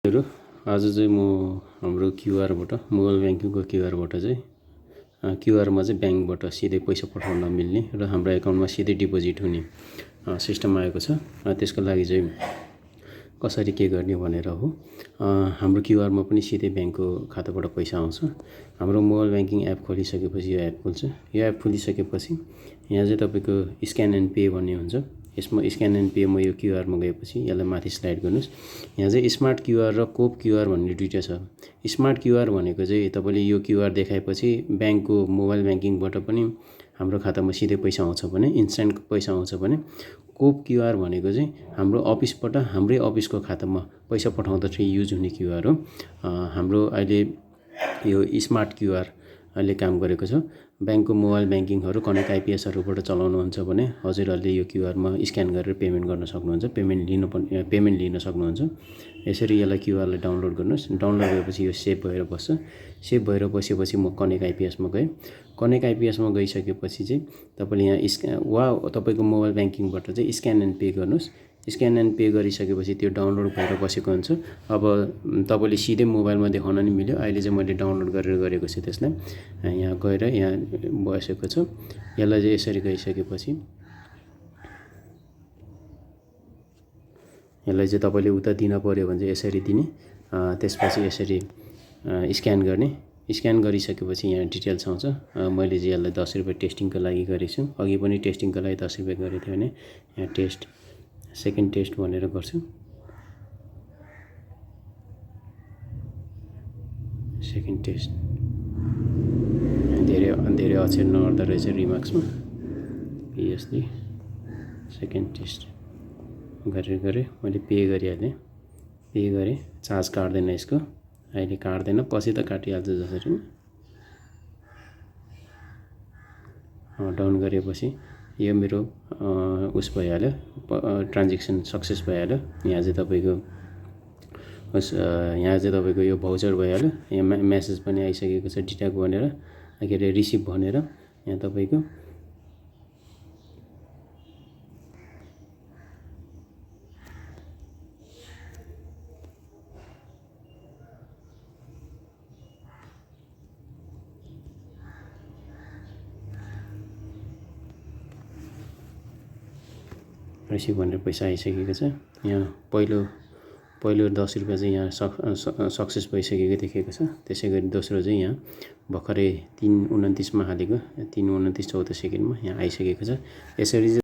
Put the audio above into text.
आज चाहिँ म हाम्रो क्युआरबाट मोबाइल ब्याङ्किङको क्युआरबाट चाहिँ क्युआरमा चाहिँ ब्याङ्कबाट सिधै पैसा पठाउन मिल्ने र हाम्रो एकाउन्टमा सिधै डिपोजिट हुने सिस्टम आएको छ। त्यसको लागि चाहिँ कसरी के गर्ने भनेर हो। हाम्रो क्युआरमा पनि सिधै ब्याङ्कको खाताबाट पैसा आउँछ। हाम्रो मोबाइल ब्याङ्किङ एप खोलिसकेपछि यो एप खुल्छ। यो एप खोलिसकेपछि यहाँ चाहिँ तपाईँको स्क्यान एन्ड पे भन्ने हुन्छ। यसमा स्क्यान एन्ड पेमा यो क्युआरमा गएपछि यसलाई माथि स्लाइड गर्नुहोस्। यहाँ चाहिँ स्मार्ट क्युआर र कोप क्युआर भन्ने दुईवटा छ। स्मार्ट क्युआर भनेको चाहिँ तपाईँले यो क्युआर देखाएपछि ब्याङ्कको मोबाइल ब्याङ्किङबाट पनि हाम्रो खातामा सिधै पैसा आउँछ भने, इन्स्ट्यान्ट पैसा आउँछ भने, कोप क्युआर भनेको चाहिँ हाम्रो अफिसबाट हाम्रै अफिसको खातामा पैसा पठाउँदा चाहिँ युज हुने क्युआर हो। हाम्रो अहिले यो स्मार्ट क्युआर अहिले काम गरेको छ। ब्याङ्कको मोबाइल ब्याङ्किङहरू कनेक्ट आइपिएसहरूबाट चलाउनुहुन्छ भने हजुरहरूले यो क्युआरमा स्क्यान गरेर पेमेन्ट गर्न सक्नुहुन्छ, पेमेन्ट लिन सक्नुहुन्छ। यसरी यसलाई क्युआरलाई डाउनलोड गर्नुहोस्। डाउनलोड गरेपछि यो सेभ भएर बस्छ। सेभ भएर बसेपछि म कनेक्ट आइपिएसमा गएँ। कनेक्ट आइपिएसमा गइसकेपछि चाहिँ तपाईँले यहाँ तपाईँको मोबाइल ब्याङ्किङबाट चाहिँ स्क्यान एन्ड पे गर्नुहोस्। स्क्यान एन्ड पे गरिसकेपछि त्यो डाउनलोड भएर बसेको हुन्छ। अब तपाईँले सिधै मोबाइलमा देखाउन नि मिल्यो। अहिले चाहिँ मैले डाउनलोड गरेर गरेको छु त्यसलाई। यहाँ गएर यहाँ बसेको छ। यसलाई चाहिँ यसरी गइसकेपछि यसलाई चाहिँ तपाईँले उता दिन पऱ्यो भने चाहिँ यसरी दिने, त्यसपछि यसरी स्क्यान गर्ने। स्क्यान गरिसकेपछि यहाँ डिटेल्स आउँछ। मैले चाहिँ यसलाई 10 रुपियाँ टेस्टिङको लागि गरेको छु। अघि पनि टेस्टिङको लागि 10 रुपियाँ गरेको थियो भने यहाँ टेस्ट सेकेन्ड टेस्ट भनेर गर्छु। सेकेन्ड टेस्ट धेरै अक्षर नअर्दो रहेछ रिमार्क्समा। पिएसडी सेकेन्ड टेस्ट गरेँ। मैले पे गरिहालेँ। पे गरेँ। चार्ज काट्दैन यसको, अहिले काट्दैन, पछि त काटिहाल्छ जसरी। डाउन गरेपछि यो मेरो उस भइहाल्यो, ट्रान्जेक्सन सक्सेस भइहाल्यो। यहाँ चाहिँ तपाईँको यो भाउचर भइहाल्यो। यहाँ मेसेज पनि आइसकेको छ डिटेक्ट भनेर, के अरे रिसिभ भनेर। यहाँ तपाईँको रिसिभ भनेर पैसा आइसकेको छ। यहाँ पहिलो 10 रुपियाँ चाहिँ यहाँ सक्सेस भइसकेको देखेको छ। त्यसै गरी दोस्रो चाहिँ यहाँ भर्खरै 3:29 हालेको, 3:29 14 सेकेन्डमा यहाँ आइसकेको छ। यसरी